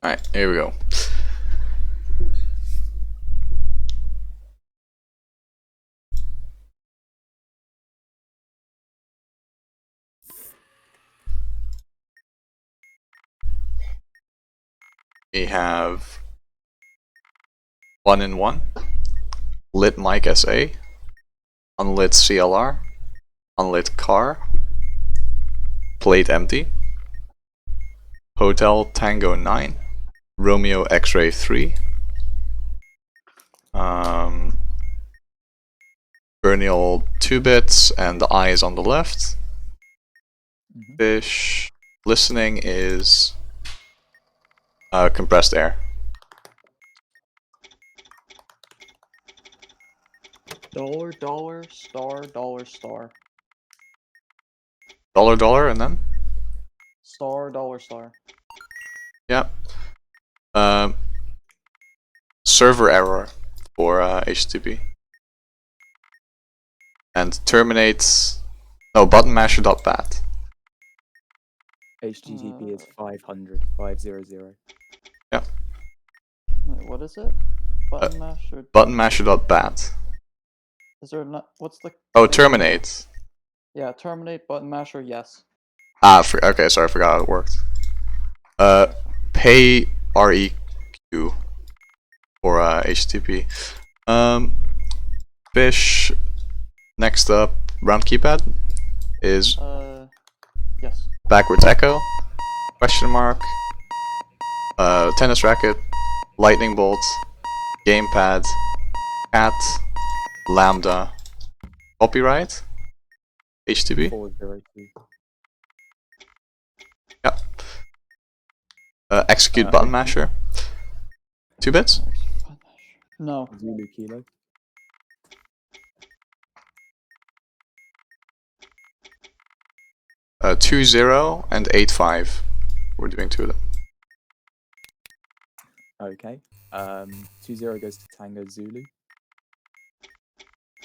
Alright, here we go. We have 1-in-1, lit mic SA, unlit CLR, unlit car, plate empty, Hotel Tango 9, Romeo X-Ray 3, Burniel 2 bits, and the eye is on the left. Fish listening is compressed air. $, star, $, $, and then? star, $. Yeah. Server error for HTTP. And terminates. No, button masher.bat. HTTP is 500, 500. Yeah. Wait, what is it? Button masher. Button masher.bat. Is there not? What's the? Oh, terminate. Yeah, terminate button masher. Yes. Ah, okay, sorry, I forgot how it worked. Pay REQ for HTTP. Fish. Next up, round keypad is yes. backwards echo, question mark, tennis racket, lightning bolt, gamepad, cat, lambda, copyright, HTTP. 402. Yep. Execute button masher. 2 bits. No. Zulu kilo. 20 and 85. We're doing 2 of them. Okay. 20 goes to Tango Zulu.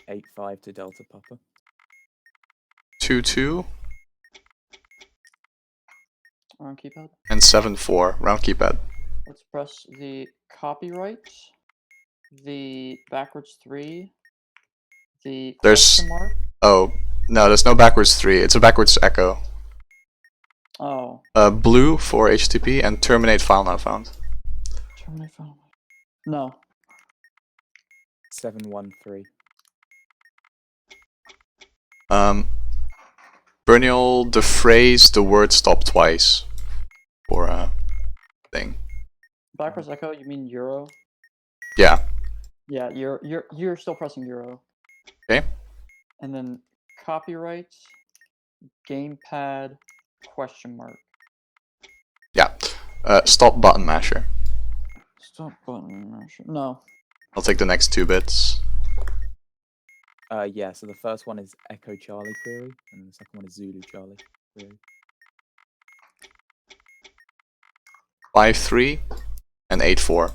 85 to Delta Papa. 2-2 Round keypad. and 7-4. Round keypad. Let's press the copyright, the backwards 3, the question mark. Oh, no, there's no backwards 3. It's a backwards echo. Oh. Blue for HTTP and terminate file not found. Terminate file. No. 713. Burniel, the phrase, the word stop twice for a thing. Backwards echo, you mean euro? Yeah. Yeah, you're still pressing euro. Okay. And then copyright, gamepad, question mark. Yeah. Stop button masher. Stop button masher. No. I'll take the next 2 bits. Yeah, so the first one is Echo Charlie query, and the second one is Zulu Charlie query. 5-3 and 8-4.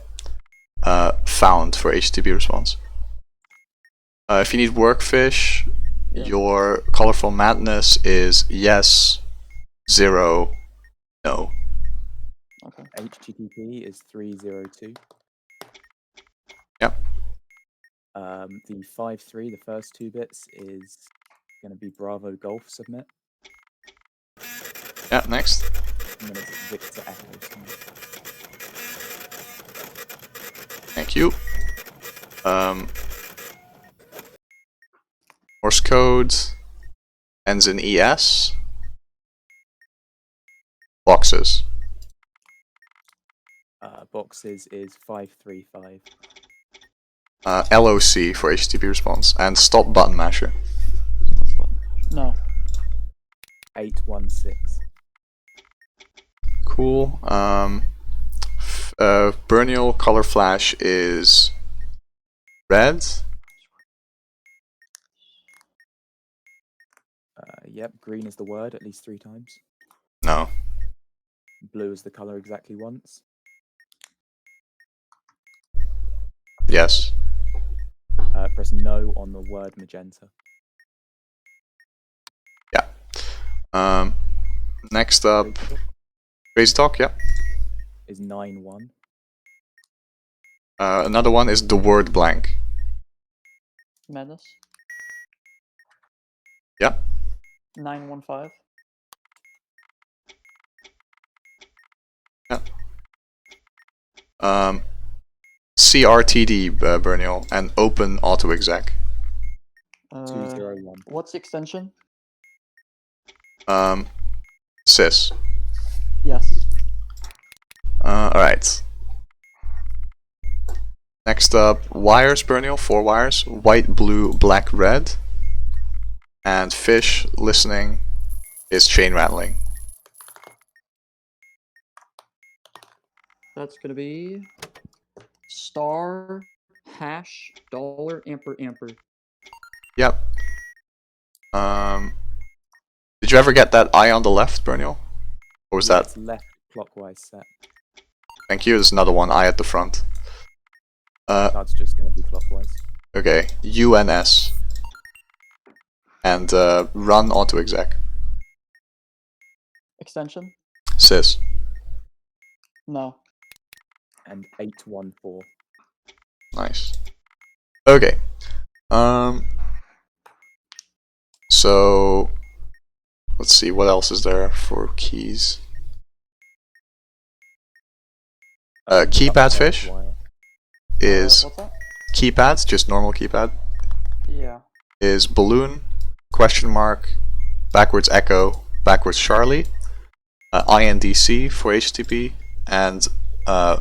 Found for HTTP response. If you need workfish, Yeah. your colorful madness is yes, 0, no. Okay. HTTP is 302. Yep. The 5-3, the first 2 bits, is going to be Bravo Golf submit. Yeah, next. And then it's Victor Echo submit. Thank you. Morse code ends in ES. Boxes. Boxes is 535. LOC for HTTP response. And stop button masher. No. 816. Cool. Burniel color flash is red. Yep, green is the word at least 3 times. No. Blue is the color exactly once. Yes. Press no on the word magenta. Yeah. Next up, Crazy Talk, yeah. is 9-1. Another one is the word blank. Madness. Yeah. 915. Yeah. CRTD, Burniel, and open auto exec. 201. What's the extension? Sys. Yes. Alright. Next up, wires, Burniel, 4 wires. White, blue, black, red. And fish, listening, is chain rattling. That's gonna be star hash dollar amper amper. Yep. Did you ever get that eye on the left, Burniel? Or was that? It's left clockwise set. Thank you. There's another one, eye at the front. That's just going to be clockwise. Okay. UNS. And run auto exec. Extension? Sys. No. And 814. Nice. Okay. So let's see, what else is there for keys? Keypad fish is What's that? keypads, just normal keypad, Yeah. is balloon, question mark, backwards echo, backwards Charlie, INDC for HTTP, and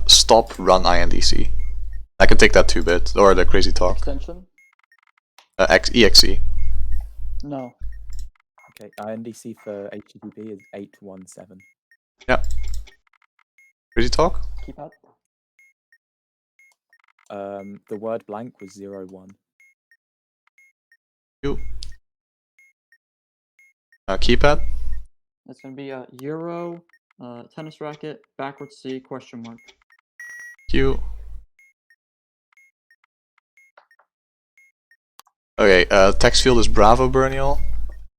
stop run INDC. I can take that 2-bit, or the crazy talk. Extension? EXE. No. Okay, INDC for HTTP is 817. Yeah. Crazy talk? Keypad? The word blank was 01. Keypad? It's gonna be a Euro, tennis racket, backwards C, question mark. Q. Okay, text field is Bravo Burniel,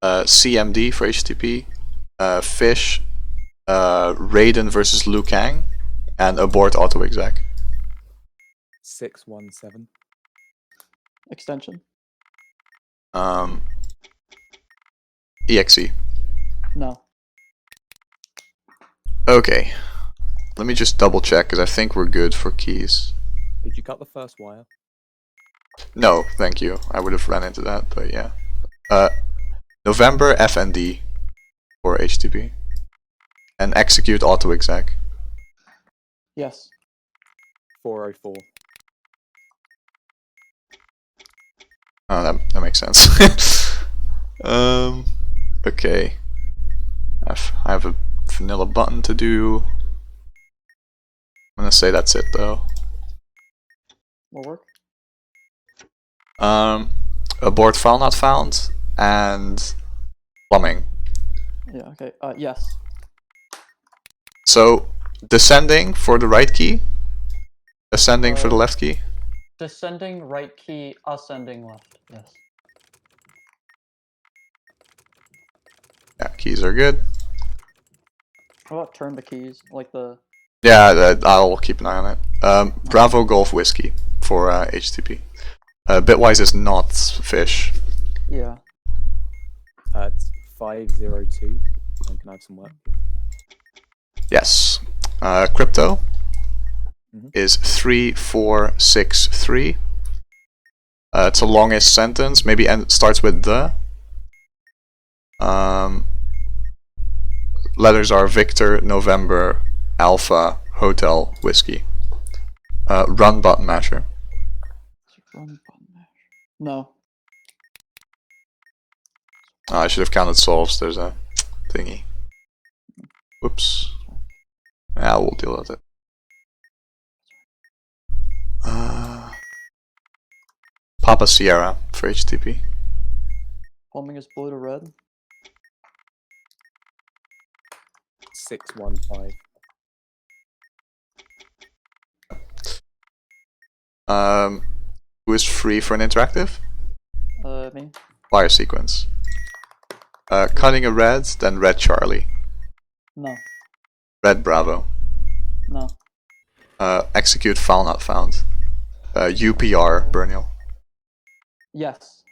CMD for HTTP, fish, Raiden versus Liu Kang, and abort auto exec. 617. Extension? EXE. No. Okay, let me just double check because I think we're good for keys. Did you cut the first wire? No, thank you. I would have ran into that, but yeah. November FND for HTTP. And execute auto exec. Yes. 404. Oh, that makes sense. Okay. I have a vanilla button to do. I'm gonna say that's it though. Will work? Abort file not found, and plumbing. Yeah, okay. Yes. So, descending for the right key, ascending for the left key. Descending right key, ascending left. Yes. Yeah, keys are good. How about turn the keys? Like the... Yeah, I'll keep an eye on it. Bravo Golf Whiskey for HTTP. Bitwise is not fish. Yeah. It's 502. And can I have some work? Yes. Crypto is 3463. It's the longest sentence. Maybe starts with the. Letters are Victor, November, Alpha, Hotel, Whiskey. Run button masher. Run button mash. No. I should have counted solves. There's a thingy. Whoops. Yeah, we'll deal with it. Papa Sierra for HTTP. Plumbing is blue to red. 615. Who is free for an interactive? Me. Wire sequence. Cutting a red, then red Charlie. No. Red Bravo. No. Execute file not found. UPR, Burniel. Yes.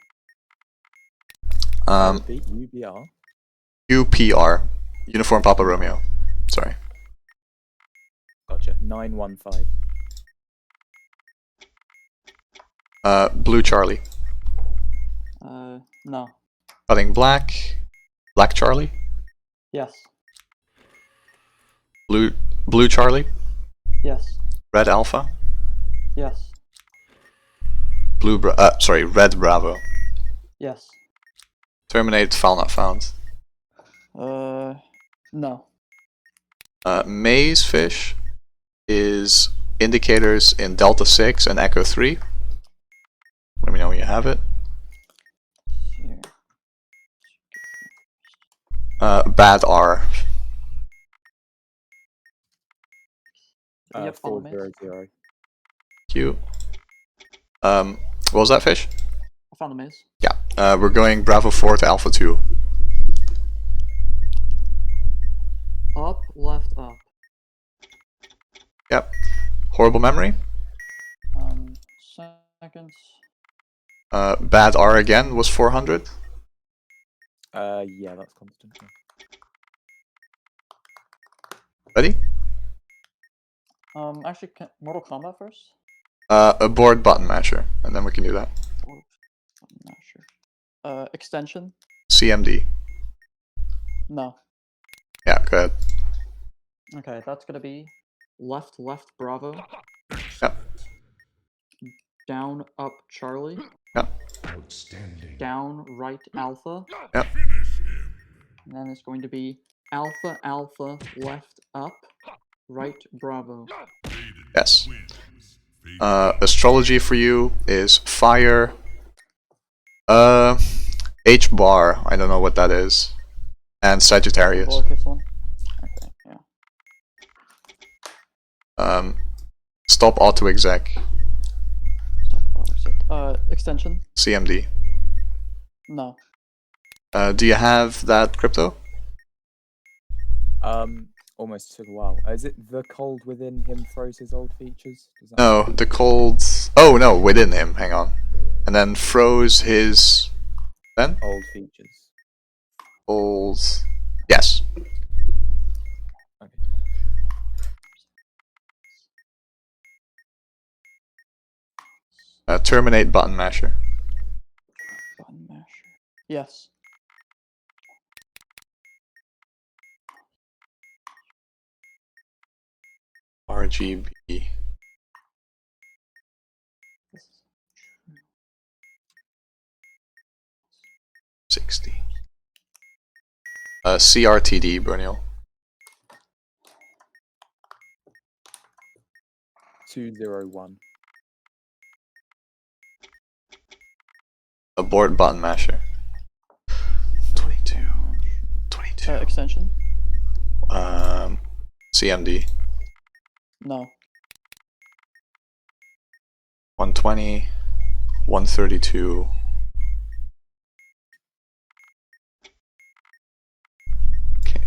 Repeat, UBR. UPR, Uniform Papa Romeo. Sorry. Gotcha. 915. Blue Charlie. No. Cutting black. Black Charlie. Yes. Blue Charlie. Yes. Red Alpha. Yes. Red Bravo. Yes. Terminate file not found. No. Maze fish is indicators in Delta 6 and Echo 3. Let me know when you have it. Here. Bad R. Yep, follow me. 400. Q. What was that fish? I found the maze. Yeah. We're going Bravo 4 to Alpha 2. Up, left, up. Yep. Horrible memory. Seconds. Bad R again was 400. Yeah, that's constant. Ready? Actually, Mortal Kombat first? Abort button matcher, and then we can do that. Or, I'm not sure. Extension? CMD. No. Yeah, go ahead. Okay, that's gonna be left, left, Bravo. Yep. Down, up, Charlie. Yep. Outstanding. Down, right, Alpha. Yep. And then it's going to be Alpha, Alpha, left, up, right, Bravo. Yes. Astrology for you is fire. H bar. I don't know what that is. And Sagittarius. Lowercase one. Okay, yeah. Stop auto exec. Extension? CMD. No. Do you have that crypto? Almost took a while. Is it the cold within him throws his old features? Does that No, the cold. Oh no, within him. Hang on. And then froze his. Then old features. old. Yes. Okay. Terminate button masher. Button masher. Yes. RGB. This is true. 60. CRTD, Burniel. 201. Abort button masher. 22. 22. Extension? CMD. No. 120. 132. Okay.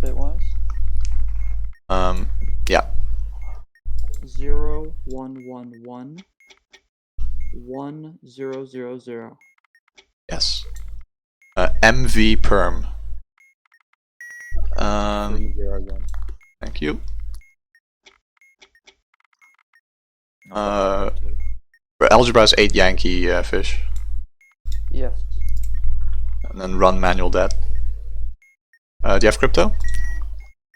Bitwise? Yeah. 0 1 1 1 1 0 0 0. Yes. MV perm. 301. Thank you. Uh, Algebra's 8 Yankee fish. Yes. And then run manual debt. Do you have crypto?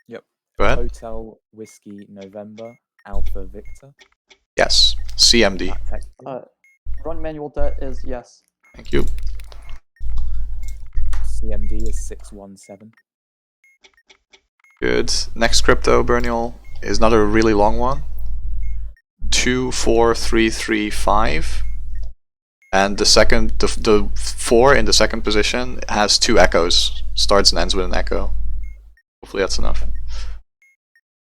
Yep. Go ahead. Hotel Whiskey November Alpha Victor. Yes. CMD. Run manual debt is yes. Thank you. CMD is 617. Good. Next crypto, Burniel, is another really long one. 24335. And the 4 in the second position has 2 echoes. Starts and ends with an echo. Hopefully that's enough.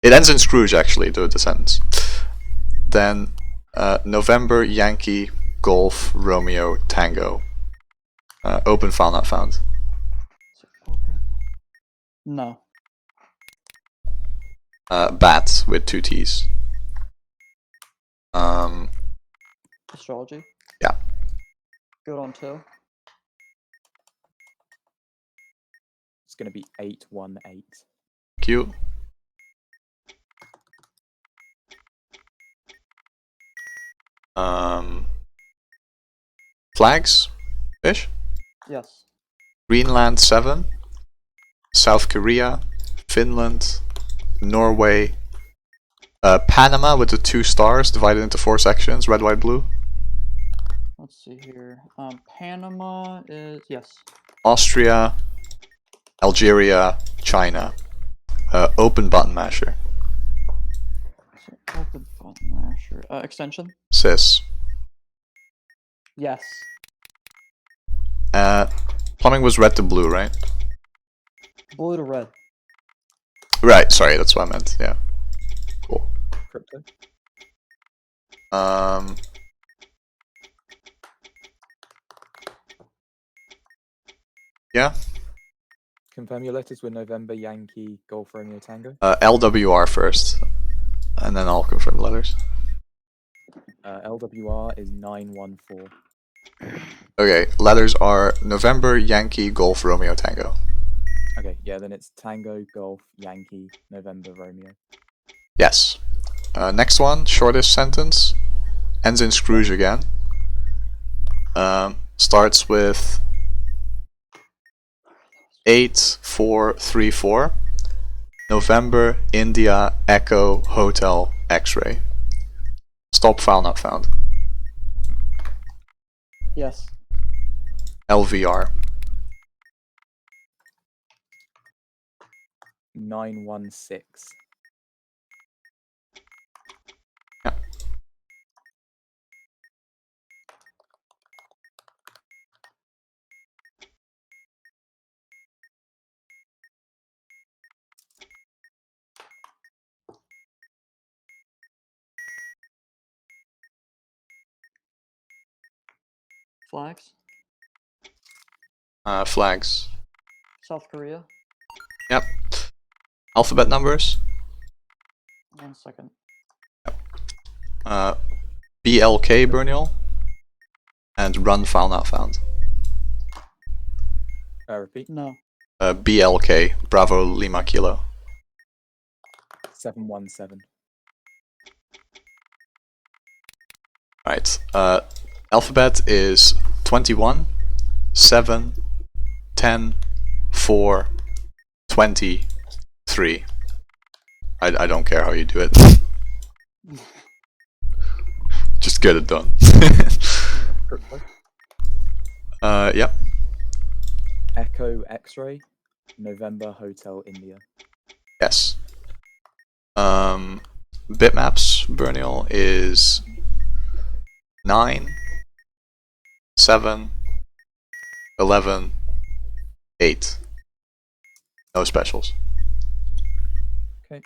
It ends in Scrooge, actually, the sentence. Then November, Yankee, Golf, Romeo, Tango. Open file not found. So open No. Bat with 2 T's. Astrology. Yeah. Good on 2. It's going to be 818. Q. Flags? Fish? Yes. Greenland 7. South Korea. Finland. Norway. Panama with the 2 stars divided into 4 sections, red, white, blue. Let's see here. Panama is yes. Austria. Algeria. China. Open button masher. So open button masher. Extension. Cis. Yes. Plumbing was red to blue, right? Blue to red. Right, sorry, that's what I meant, yeah. Cool. Crypto. Yeah. Confirm your letters were November, Yankee, Golf, Romeo, Tango. LWR first, and then I'll confirm the letters. LWR is 914. Okay, letters are November, Yankee, Golf, Romeo, Tango. Okay, yeah, then it's Tango, Golf, Yankee, November, Romeo. Yes. Next one, shortest sentence. Ends in Scrooge again. Starts with 8434. November, India, Echo, Hotel, X-ray. Stop, file not found. Yes. LVR. 916. Yeah. Flags. Flags. South Korea. Yep. Alphabet numbers. 1 second. BLK Burniel. And run file not found. Repeat. No. BLK, Bravo Lima Kilo. 717. Right. Alphabet is 21, 7, 10, 4, 20, 3. I don't care how you do it. Just get it done. Crypto. Yep. Echo, X-ray, November, Hotel, India. Yes. Bitmaps Burniel is 9, 7, 11, 8. No specials. Okay.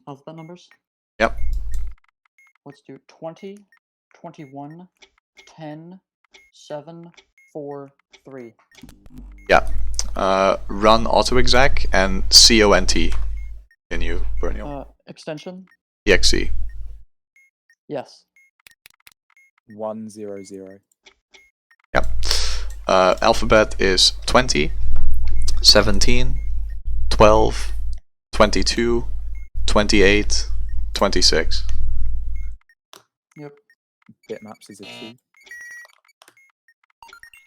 Alphabet numbers. Yep. Let's do 20, 21, 10, 7, 4, 3. Yeah. Run autoexec and CONT. Can you, Burniel? Extension. EXE. Yes. 100. Yep. Alphabet is 20, 17, 12, 22, 28, 26. Yep. Bitmaps is a 2.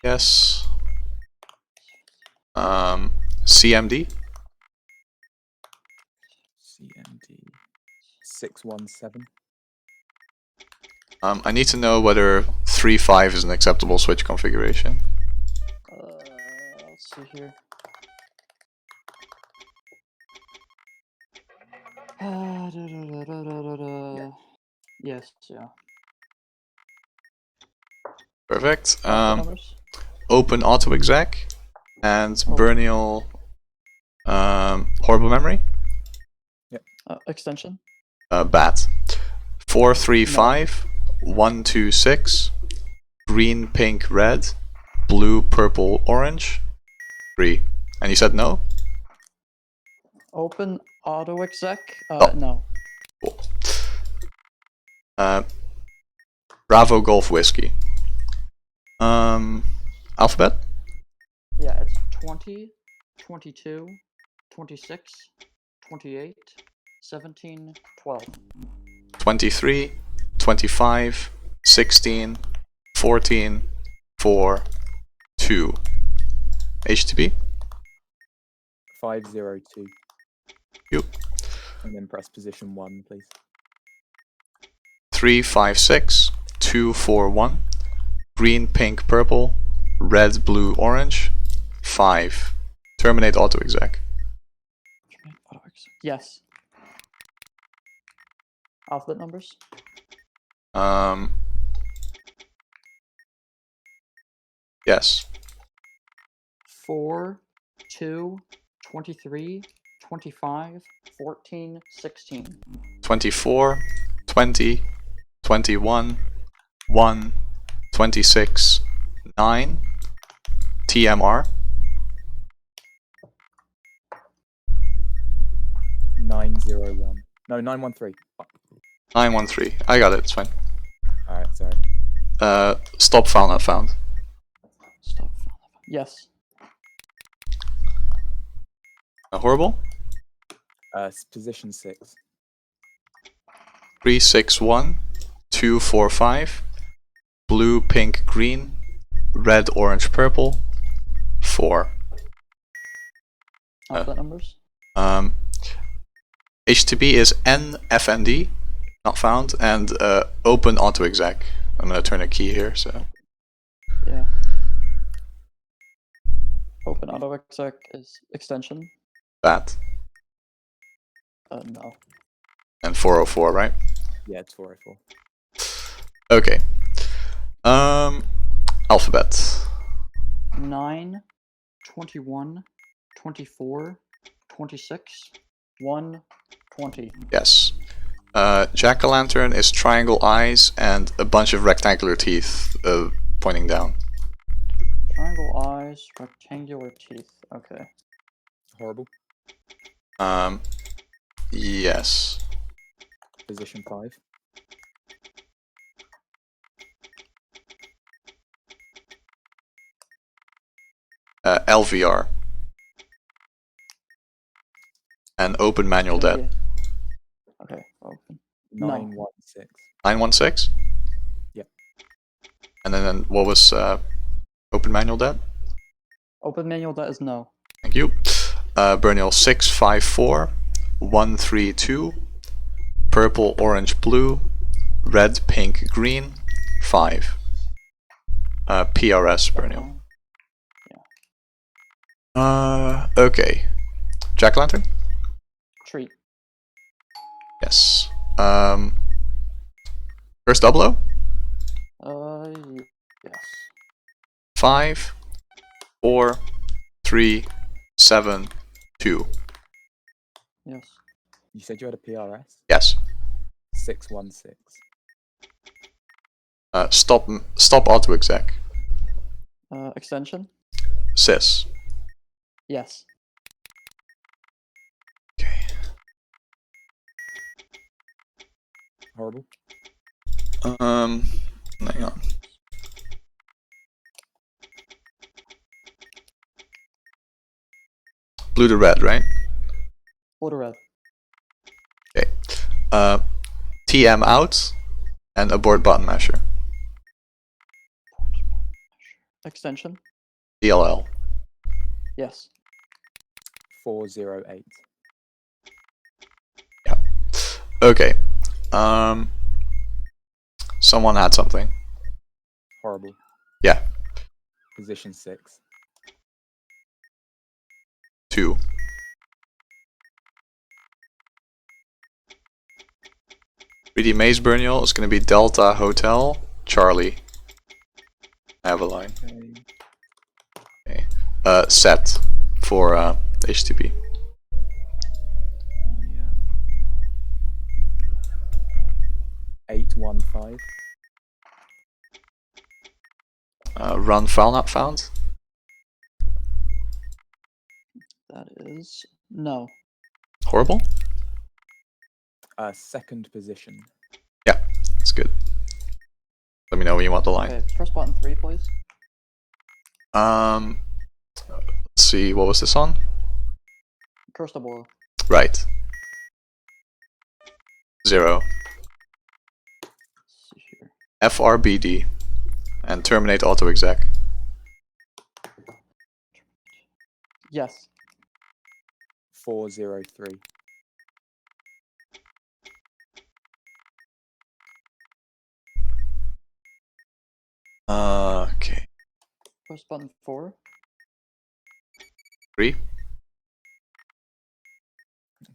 Yes. CMD. CMD 617. I need to know whether 3.5 is an acceptable switch configuration. Let's see here. Yeah. Yes, yeah. Perfect. Alphabet numbers. Open autoexec and Oh. Burniel horrible memory. Extension. Bat. 435 126 green, pink, red, blue, purple, orange. 3. And you said no? Open auto exec. Oh. No. Cool. Bravo Golf Whiskey. Alphabet? Yeah, it's 20, 22, 26, 28, 17, 12. 23, 25, 16, 14, 4, 2. HTTP? 502. You. And then press position 1, please. 3, 5, 6, 2, 4, 1. Green, pink, purple. Red, blue, orange. 5. Terminate auto exec. Yes. Alphabet numbers? Yes. 4, 2, 23, 25, 14, 16. 24, 20, 21, 1, 26, 9. TMR. 901. No, 913. 913. I got it, it's fine. Alright, sorry. Stop found not found. Stop. Yes. Horrible. Position 6. 3, 6, 1, 2, 4, 5. Blue, pink, green. Red, orange, purple. 4. Alphabet numbers? HTTP is NFND, not found, and open auto exec. I'm gonna turn a key here, so. Yeah. Open auto exec is extension? That. No. And 404, right? Yeah, it's 404. Okay. Alphabet. 9, 21, 24, 26, 1, 20. Yes. Jack-o'-lantern is triangle eyes and a bunch of rectangular teeth pointing down. Triangle eyes, rectangular teeth. Okay. Horrible. Yes. Position 5. LVR. And open manual dead. Okay, open. 916. 916? Yep. And then what was open manual dead? Open manual, that is no. Thank you. Burniel 654 132. Purple, orange, blue. Red, pink, green. 5. PRS Burniel. Okay. Jack-o'-lantern? Treat. Yes. First double Yes. 5, 4, 3, 7, 2. Yes. You said you had a PRS? Yes. 616. Stop auto exec. Extension? Sys. Yes. Okay. Horrible. Hang on. Blue to red, right? Blue to red. Okay. TM out and abort button masher. Extension? DLL. Yes. 408. Yeah. Okay. Someone had something. Horrible. Yeah. Position 6. 2. 3D Maze Burniel is going to be Delta Hotel Charlie. Avalon. Okay. Okay. Set for HTTP. Yeah. 815. Run file not found. That is no. Horrible? Second position. Yeah, that's good. Let me know when you want the line. Okay, press button 3, please. Let's see, what was this on? Curse the boil. Right. 0. Let's see here. FRBD. And terminate auto exec. Yes. 403. Okay. Press button 4. 3.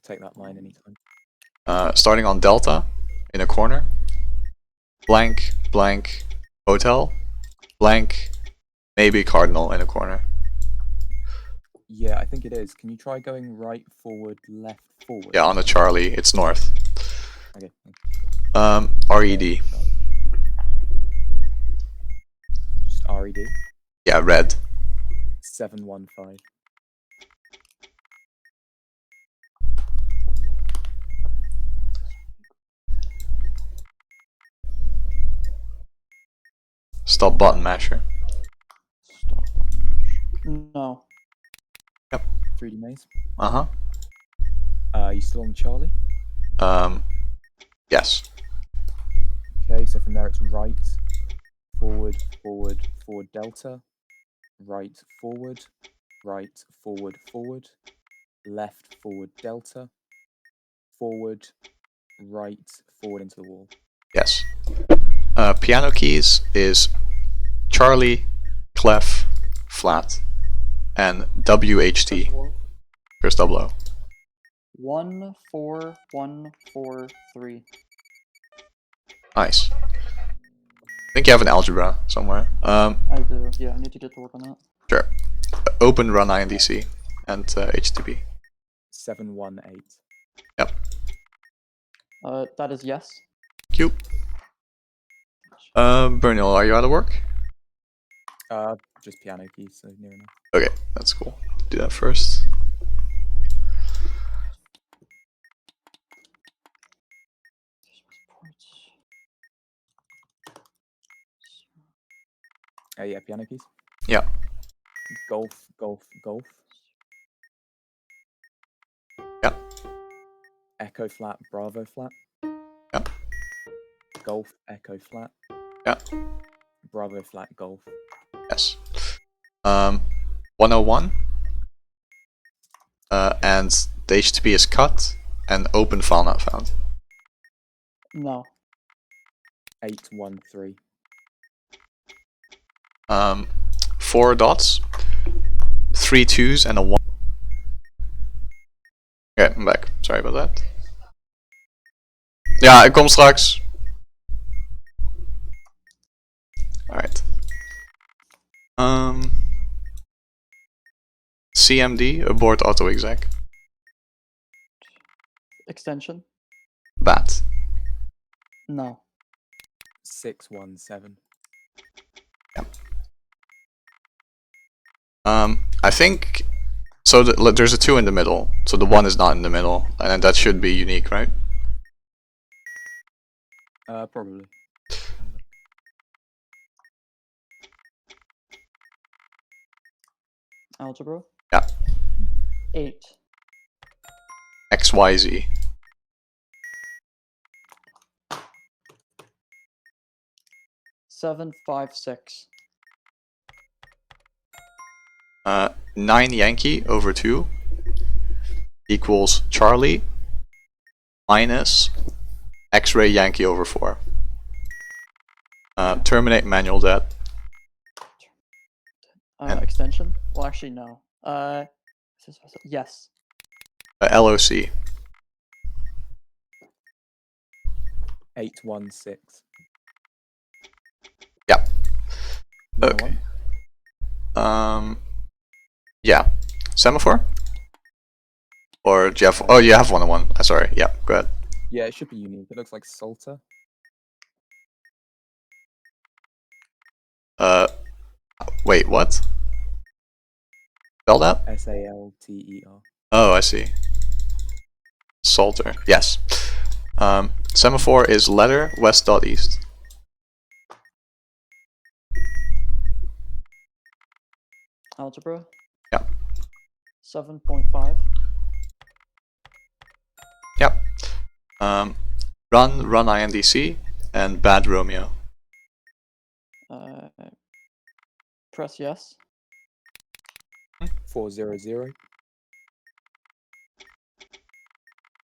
Take that line anytime. Starting on Delta, in a corner. Blank, blank, hotel. Blank, maybe Cardinal in a corner. Yeah, I think it is. Can you try going right, forward, left, forward? Yeah, on a Charlie, it's north. Okay. RED. Just RED. Yeah, red. 715. Stop button masher. Stop button. No. 3D maze. Uh-huh. You still on Charlie? Yes. Okay, so from there it's right, forward, forward, forward, delta, right, forward, forward, left, forward, delta, forward, right, forward into the wall. Yes. Piano keys is Charlie, clef, flat, and WHT. First double O. 1 4 1 4 3. Nice. I think you have an algebra somewhere. I do. Yeah, I need to get to work on that. Sure. Open run INDC and HTTP. 718. Yep. That is yes. Cute. Burniel, are you out of work? Just piano keys, so near enough. Okay, that's cool. Do that first. Yeah, piano keys. Yeah. Golf, golf, golf. Yeah. Echo flat, Bravo flat. Yeah. Golf, Echo flat. Yeah. Bravo flat, golf. Yes. 101. And the HTTP is cut and open file not found. No. 813. 4 dots, 3 2s, and a 1. Okay, I'm back. Sorry about that. Ja, ik kom straks. Alright. CMD, abort auto exec. Extension? Bat. No. 617. Yep. I think so. There's a 2 in the middle, so the 1 is not in the middle, and that should be unique, right? Probably. Algebra? Yeah. 8. XYZ. 7 5 6. 9 Yankee over 2 equals Charlie minus X-ray Yankee over 4. Terminate manual debt. Extension? Well, actually, no. Yes. LOC. 816. Yeah. Another Okay. one? Yeah. Semaphore? Or do you have? Oh, you have 101. Sorry. Yeah. Go ahead. Yeah, it should be unique. It looks like Salter. Wait. What? Spell that? SALTER. Oh, I see. Salter. Yes. Semaphore is letter west dot east. Algebra. Yeah. 7.5. Yep. Run INDC, and bad Romeo. Press yes. 400.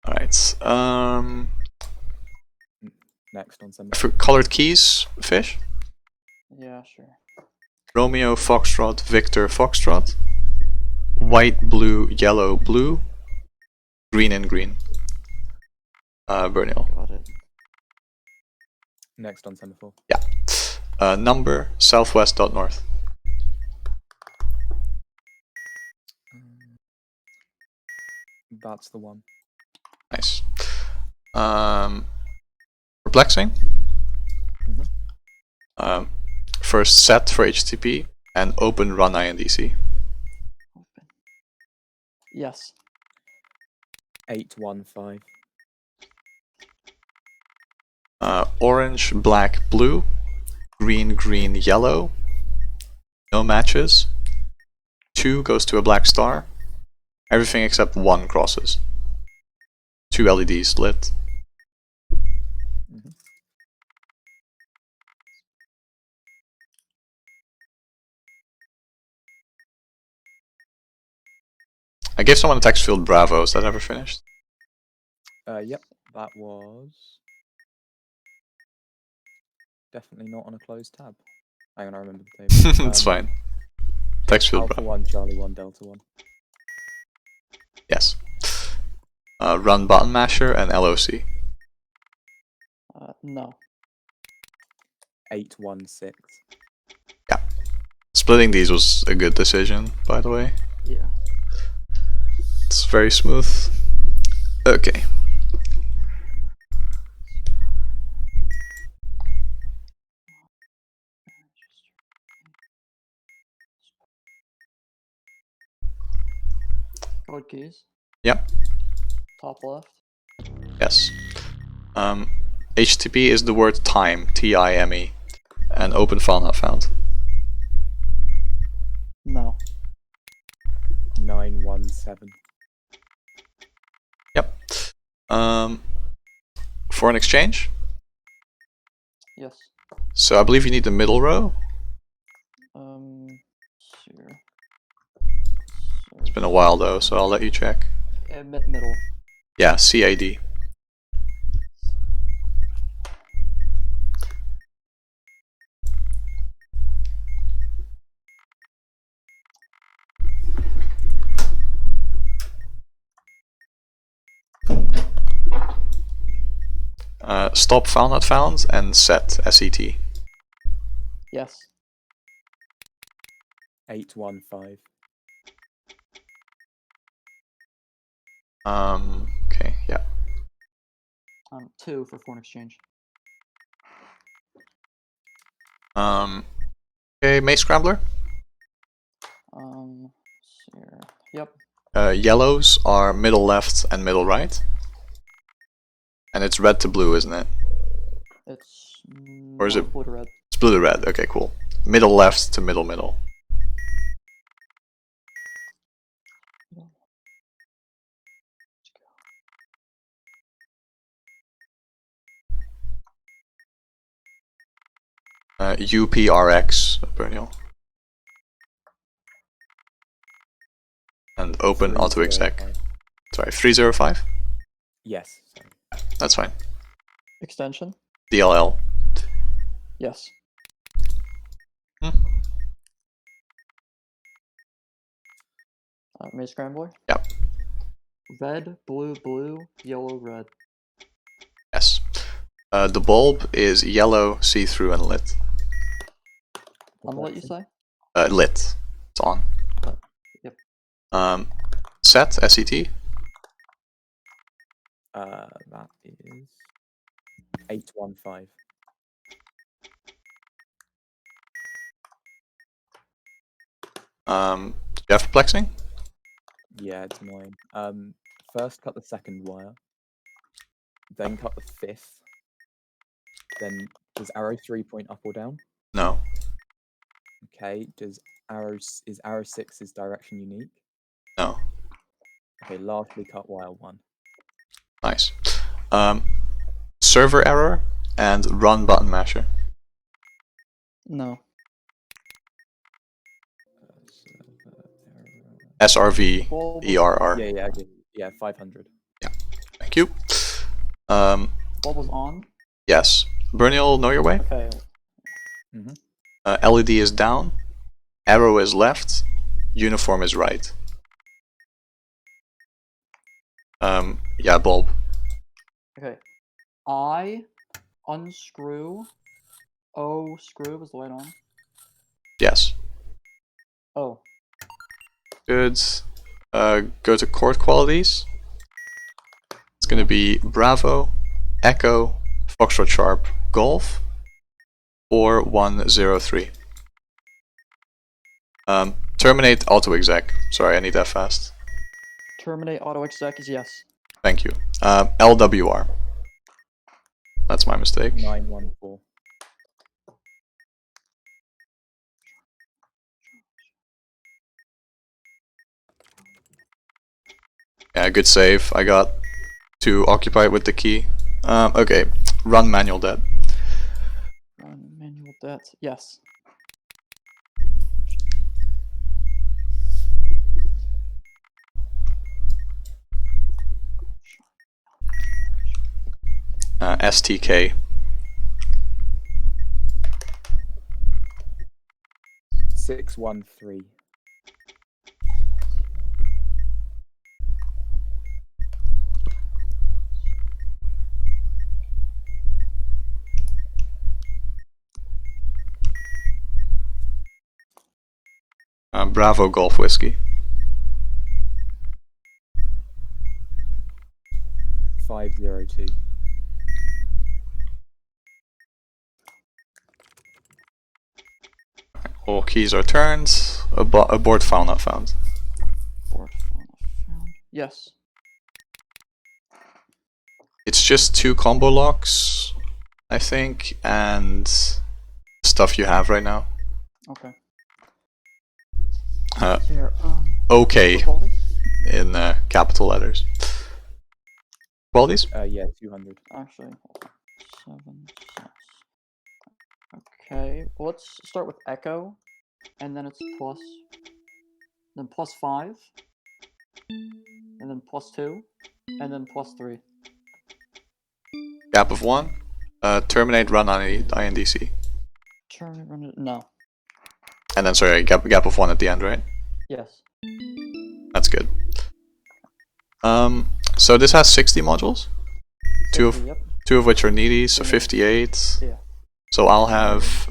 Alright. Next on some. For colored keys, fish. Yeah, sure. Romeo, Foxtrot, Victor, Foxtrot. White, blue, yellow, blue. Green and green. Burniel. Got it. Next on semaphore. Yeah. Number, southwest dot north. That's the one. Nice. Perplexing. First set for HTTP and open run INDC. Open. Yes. 815. Orange, black, blue. Green, green, yellow. No matches. 2 goes to a black star. Everything except 1 crosses. 2 LEDs lit. I gave someone a text field Bravo. Is that ever finished? Yep, that was definitely not on a closed tab. Hang on, I remember the table. It's fine. Text field Alpha Bravo. 1, Charlie 1, Delta 1. Yes. Run button masher and LOC. No. 816. Yeah. Splitting these was a good decision, by the way. Yeah. It's very smooth. Okay. Code keys. Yep. Top left. Yes. HTTP is the word time, TIME, and open file not found. No. 917. Yep. Foreign exchange. Yes. So I believe you need the middle row. Sure. It's been a while though, so I'll let you check. Middle. Yeah, CID. Stop file not found and set SET. Yes. 815. Okay, yeah. 2 for foreign exchange. Okay, Maze Scrambler. Sure. Yep. Yellows are middle left and middle right. And it's red to blue, isn't it? It's Or is it blue to red. It's blue to red. Okay, cool. Middle left to middle middle. UPRX, Burniel. And open auto exec. 305. Sorry, 305? Yes. Sorry. That's fine. Extension. DLL. Yes. Maze Scrambler. Yep. Red, blue, blue, yellow, red. Yes. The bulb is yellow, see-through, and lit. On what you say? Lit. It's on. Yep. Set, SET. That is 815. Do you have perplexing? Yeah, it's annoying. First cut the second wire, then cut the fifth. Then does arrow 3 point up or down? No. Okay. Is arrow 6's direction unique? No. Okay. Lastly, cut wire 1. Nice. Server error and run button masher. No. SRV Bulb was, ERR. Yeah. Okay. Yeah. 500. Thank you. bulb was on. Yes. Burniel, know your way. Okay. LED is down. Arrow is left. Uniform is right. Yeah, bulb. Okay. I unscrew. O screw was the light on. Yes. Oh. Good. Go to chord qualities. It's going to be Bravo, Echo, Foxtrot Sharp, Golf, 4103. Terminate auto exec. Sorry, I need that fast. Terminate auto exec is yes. Thank you. LWR. That's my mistake. 914. Yeah, good save. I got to occupy it with the key. Okay, run manual dead. Run manual det. Yes. STK. Six 1 3. Bravo Golf Whiskey. 502. All keys are turned. Abort file not found. Board file not found. Yes. It's just 2 combo locks, I think, and stuff you have right now. Okay. Uh, Here. okay Quality? in capital letters. Qualities? Yeah, 200. Actually, hold on. 7, 6. Okay, well, let's start with echo, and then it's plus, then plus 5, and then plus 2, and then plus 3. Gap of 1. Terminate run on INDC. Turn run it. No. And then, sorry, gap of 1 at the end, right? Yes. That's good. So this has 60 modules. 60, yep. 2 of which are needy, so Yeah. 58. Yeah. So I'll have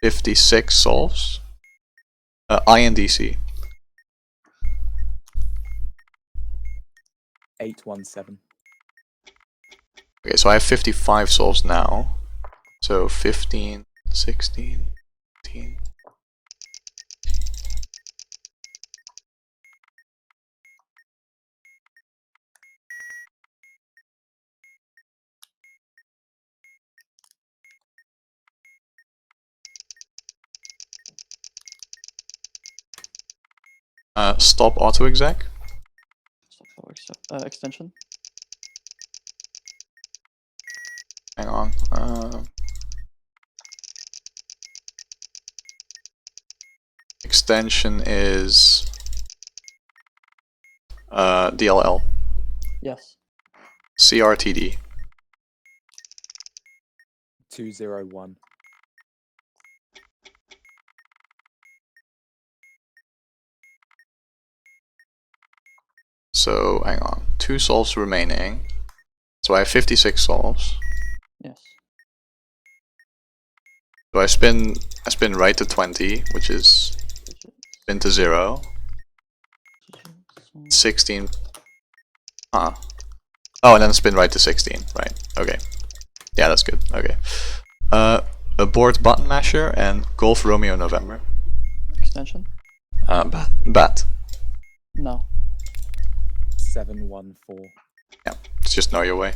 56 solves. INDC. 817. Okay, so I have 55 solves now. So 15, 16, 18. Stop auto exec. Stop accept, extension. Hang on. Extension is DLL. Yes. CRTD. 201. So hang on. 2 solves remaining. So I have 56 solves. Yes. So I spin right to 20, which is spin to 0. 16. Oh, and then spin right to 16. Right. Okay. Yeah, that's good. Okay. Abort button masher and Golf Romeo November. Extension. Bat. No. 714. Yeah, it's just know your way.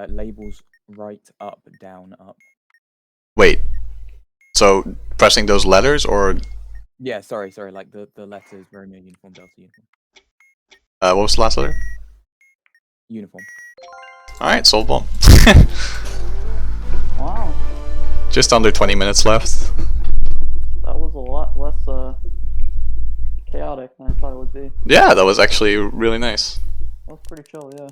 Labels right, up, down, up. Wait, so pressing those letters or Yeah, sorry, like the letters Romeo uniform, Delta uniform. what was the last letter? Uniform. Alright, solvable. Wow, Just under 20 minutes left. that was a lot less chaotic than I thought it would be. Yeah, that was actually really nice. That was pretty chill, yeah.